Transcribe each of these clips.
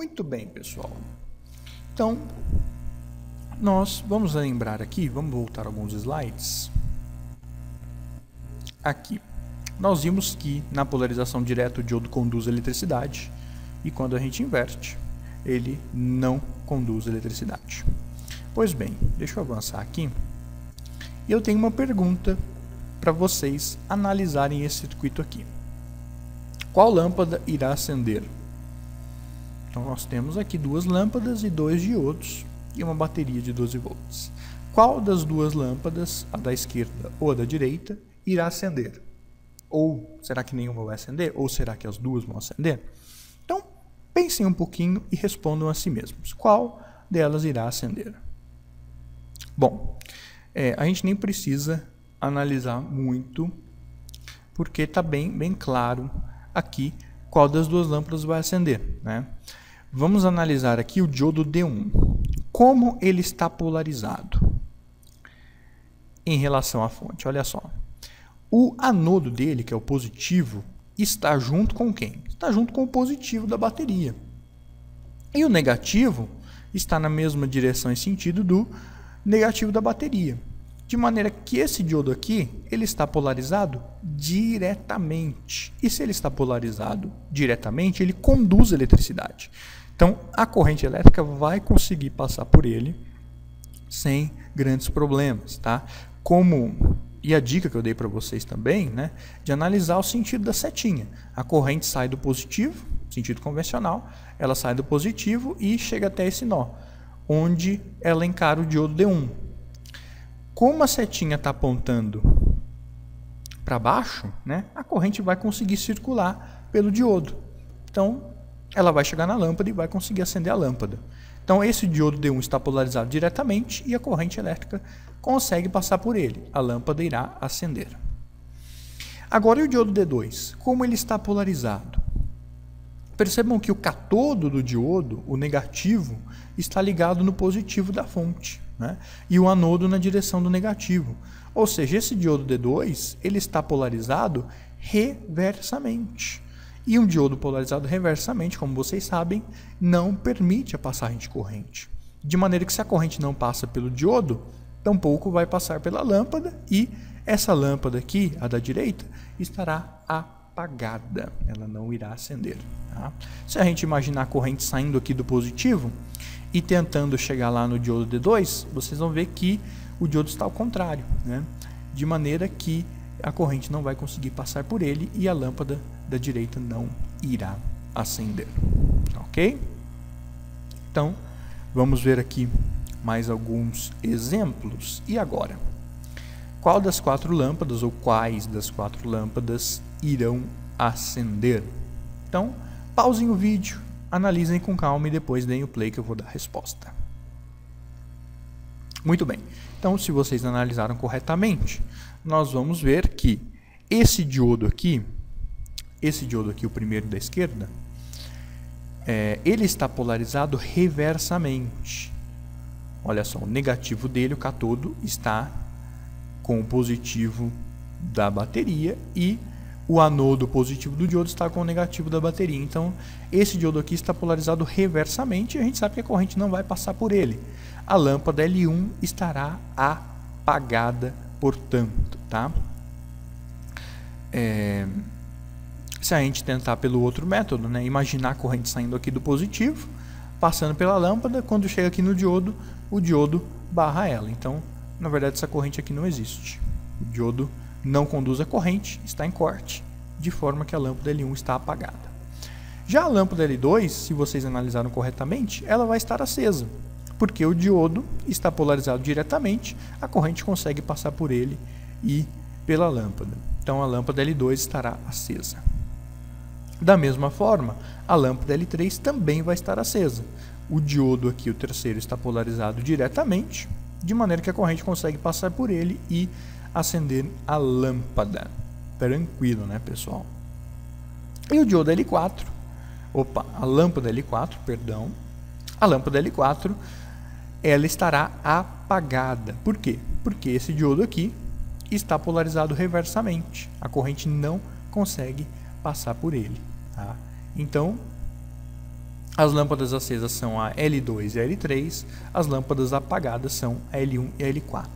Muito bem, pessoal. Então, nós vamos lembrar aqui, vamos voltar alguns slides. Aqui, nós vimos que na polarização direta o diodo conduz eletricidade e quando a gente inverte, ele não conduz eletricidade. Pois bem, deixa eu avançar aqui. E eu tenho uma pergunta para vocês analisarem esse circuito aqui. Qual lâmpada irá acender? Então nós temos aqui duas lâmpadas e dois diodos e uma bateria de 12 volts. Qual das duas lâmpadas, a da esquerda ou a da direita, irá acender? Ou será que nenhuma vai acender? Ou será que as duas vão acender? Então, pensem um pouquinho e respondam a si mesmos. Qual delas irá acender? Bom, a gente nem precisa analisar muito, porque está bem claro aqui qual das duas lâmpadas vai acender, né? Vamos analisar aqui o diodo D1. Como ele está polarizado em relação à fonte? Olha só. O anodo dele, que é o positivo, está junto com quem? Está junto com o positivo da bateria. E o negativo está na mesma direção e sentido do negativo da bateria. De maneira que esse diodo aqui, ele está polarizado diretamente. E se ele está polarizado diretamente, ele conduz eletricidade. Então, a corrente elétrica vai conseguir passar por ele sem grandes problemas, tá? E a dica que eu dei para vocês também, né, de analisar o sentido da setinha. A corrente sai do positivo, sentido convencional, ela sai do positivo e chega até esse nó, onde ela encara o diodo D1. Como a setinha está apontando para baixo, né, a corrente vai conseguir circular pelo diodo. Então, ela vai chegar na lâmpada e vai conseguir acender a lâmpada. Então, esse diodo D1 está polarizado diretamente e a corrente elétrica consegue passar por ele. A lâmpada irá acender. Agora, e o diodo D2? Como ele está polarizado? Percebam que o catodo do diodo, o negativo, está ligado no positivo da fonte, né? E o anodo na direção do negativo. Ou seja, esse diodo D2 ele está polarizado reversamente. E um diodo polarizado reversamente, como vocês sabem, não permite a passagem de corrente. De maneira que se a corrente não passa pelo diodo, tampouco vai passar pela lâmpada e essa lâmpada aqui, a da direita, estará apagada. Ela não irá acender. Tá? Se a gente imaginar a corrente saindo aqui do positivo e tentando chegar lá no diodo D2, vocês vão ver que o diodo está ao contrário, né? De maneira que a corrente não vai conseguir passar por ele e a lâmpada da direita não irá acender. Ok? Então, vamos ver aqui mais alguns exemplos. E agora? Qual das quatro lâmpadas ou quais das quatro lâmpadas irão acender? Então, pausem o vídeo, analisem com calma e depois deem o play que eu vou dar a resposta. Muito bem. Então, se vocês analisaram corretamente, nós vamos ver que esse diodo aqui, o primeiro da esquerda, ele está polarizado reversamente. Olha só, o negativo dele, o catodo, está com o positivo da bateria e o anodo positivo do diodo está com o negativo da bateria. Então, esse diodo aqui está polarizado reversamente e a gente sabe que a corrente não vai passar por ele. A lâmpada L1 estará apagada, portanto, tá? Se a gente tentar pelo outro método, né, imaginar a corrente saindo aqui do positivo, passando pela lâmpada, quando chega aqui no diodo, o diodo barra ela. Então, na verdade, essa corrente aqui não existe. O diodo não conduz a corrente, está em corte, de forma que a lâmpada L1 está apagada. Já a lâmpada L2, se vocês analisaram corretamente, ela vai estar acesa, porque o diodo está polarizado diretamente, a corrente consegue passar por ele e pela lâmpada. Então, a lâmpada L2 estará acesa. Da mesma forma, a lâmpada L3 também vai estar acesa. O diodo aqui, o terceiro, está polarizado diretamente, de maneira que a corrente consegue passar por ele e acender a lâmpada. Tranquilo, né, pessoal? E o diodo L4, a lâmpada L4, perdão, a lâmpada L4, ela estará apagada. Por quê? Porque esse diodo aqui está polarizado reversamente. A corrente não consegue passar por ele. Tá? Então, As lâmpadas acesas são a L2 e a L3, as lâmpadas apagadas são a L1 e a L4.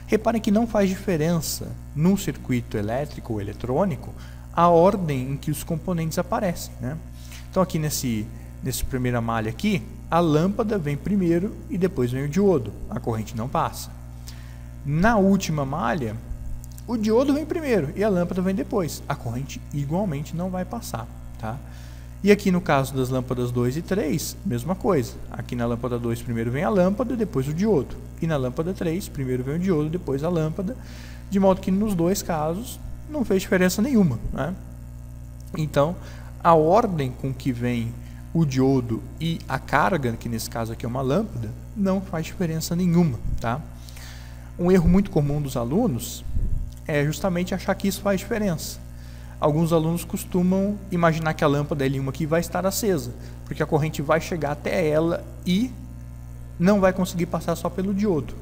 Reparem que não faz diferença num circuito elétrico ou eletrônico a ordem em que os componentes aparecem, né? Então aqui nesse primeira malha aqui, a lâmpada vem primeiro e depois vem o diodo, a corrente não passa. Na última malha, o diodo vem primeiro e a lâmpada vem depois, a corrente igualmente não vai passar, tá? E aqui no caso das lâmpadas 2 e 3, mesma coisa. Aqui na lâmpada 2 primeiro vem a lâmpada, depois o diodo. E na lâmpada 3, primeiro vem o diodo, depois a lâmpada. De modo que nos dois casos não fez diferença nenhuma, né? Então, a ordem com que vem o diodo e a carga, que nesse caso aqui é uma lâmpada, não faz diferença nenhuma, tá? Um erro muito comum dos alunos é justamente achar que isso faz diferença. Alguns alunos costumam imaginar que a lâmpada L1 aqui vai estar acesa, porque a corrente vai chegar até ela e não vai conseguir passar só pelo diodo.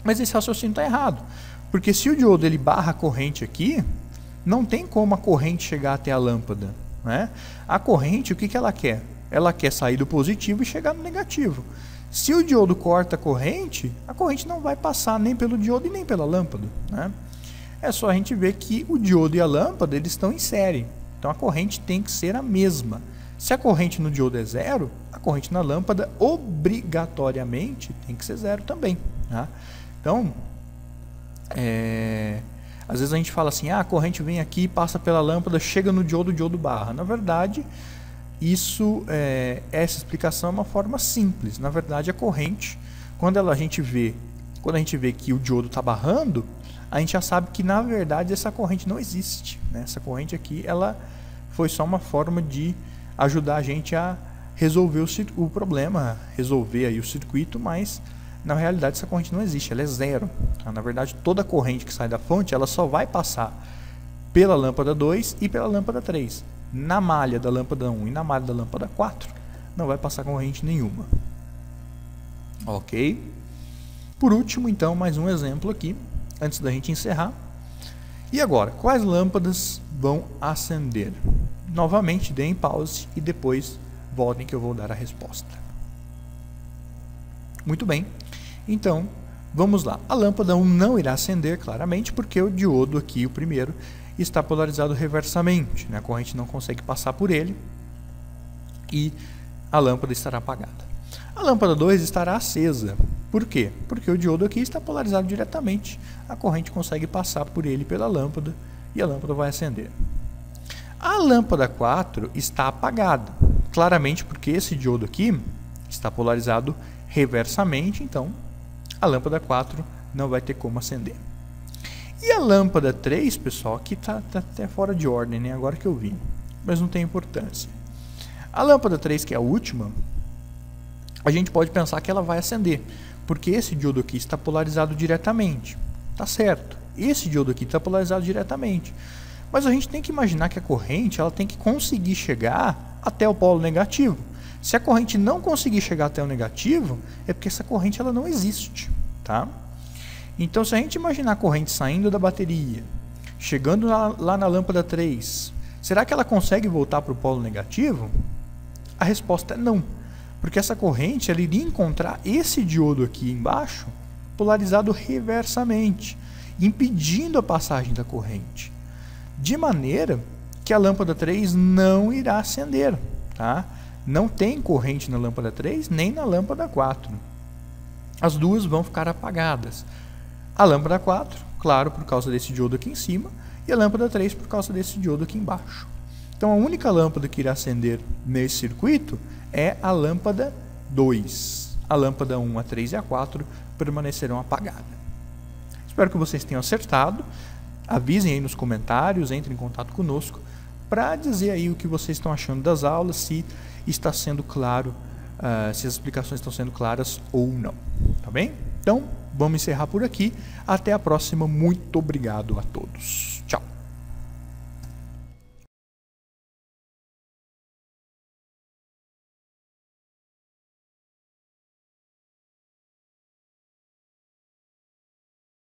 Mas esse raciocínio está errado, porque se o diodo ele barra a corrente aqui, não tem como a corrente chegar até a lâmpada, né? A corrente, o que ela quer? Ela quer sair do positivo e chegar no negativo. Se o diodo corta a corrente não vai passar nem pelo diodo e nem pela lâmpada, né? É só a gente ver que o diodo e a lâmpada eles estão em série. Então a corrente tem que ser a mesma. Se a corrente no diodo é zero, a corrente na lâmpada obrigatoriamente tem que ser zero também, tá? Então, às vezes a gente fala assim, a corrente vem aqui, passa pela lâmpada, chega no diodo, o diodo barra. Na verdade, essa explicação é uma forma simples. Na verdade, a corrente, quando a gente vê que o diodo está barrando, a gente já sabe que na verdade essa corrente não existe, né? Essa corrente aqui ela foi só uma forma de ajudar a gente a resolver o problema, resolver aí o circuito, mas na realidade essa corrente não existe, ela é zero, tá? Na verdade toda corrente que sai da fonte ela só vai passar pela lâmpada 2 e pela lâmpada 3. Na malha da lâmpada 1 e na malha da lâmpada 4 não vai passar corrente nenhuma. Ok? Por último, então, mais um exemplo aqui antes da gente encerrar. E agora, quais lâmpadas vão acender? Novamente, deem pause e depois voltem que eu vou dar a resposta. Muito bem. Então, vamos lá. A lâmpada 1 não irá acender, claramente, porque o diodo aqui, o primeiro, está polarizado reversamente, né? A corrente não consegue passar por ele e a lâmpada estará apagada. A lâmpada 2 estará acesa. Por quê? Porque o diodo aqui está polarizado diretamente. A corrente consegue passar por ele pela lâmpada e a lâmpada vai acender. A lâmpada 4 está apagada. Claramente porque esse diodo aqui está polarizado reversamente, então a lâmpada 4 não vai ter como acender. E a lâmpada 3, pessoal, aqui está até fora de ordem, né? Agora que eu vi, mas não tem importância. A lâmpada 3, que é a última, a gente pode pensar que ela vai acender, porque esse diodo aqui está polarizado diretamente. Tá certo, esse diodo aqui está polarizado diretamente. Mas a gente tem que imaginar que a corrente ela tem que conseguir chegar até o polo negativo. Se a corrente não conseguir chegar até o negativo, é porque essa corrente ela não existe, tá? Então, se a gente imaginar a corrente saindo da bateria, chegando lá na lâmpada 3, será que ela consegue voltar para o polo negativo? A resposta é não, porque essa corrente ela iria encontrar esse diodo aqui embaixo polarizado reversamente, impedindo a passagem da corrente, de maneira que a lâmpada 3 não irá acender, tá? Não tem corrente na lâmpada 3 nem na lâmpada 4. As duas vão ficar apagadas. A lâmpada 4, claro, por causa desse diodo aqui em cima, e a lâmpada 3 por causa desse diodo aqui embaixo. Então a única lâmpada que irá acender nesse circuito é a lâmpada 2. A lâmpada 1, a 3 e a 4 permanecerão apagadas. Espero que vocês tenham acertado. Avisem aí nos comentários, entrem em contato conosco para dizer aí o que vocês estão achando das aulas, se está sendo claro, se as explicações estão sendo claras ou não. Tá bem? Então, vamos encerrar por aqui. Até a próxima. Muito obrigado a todos.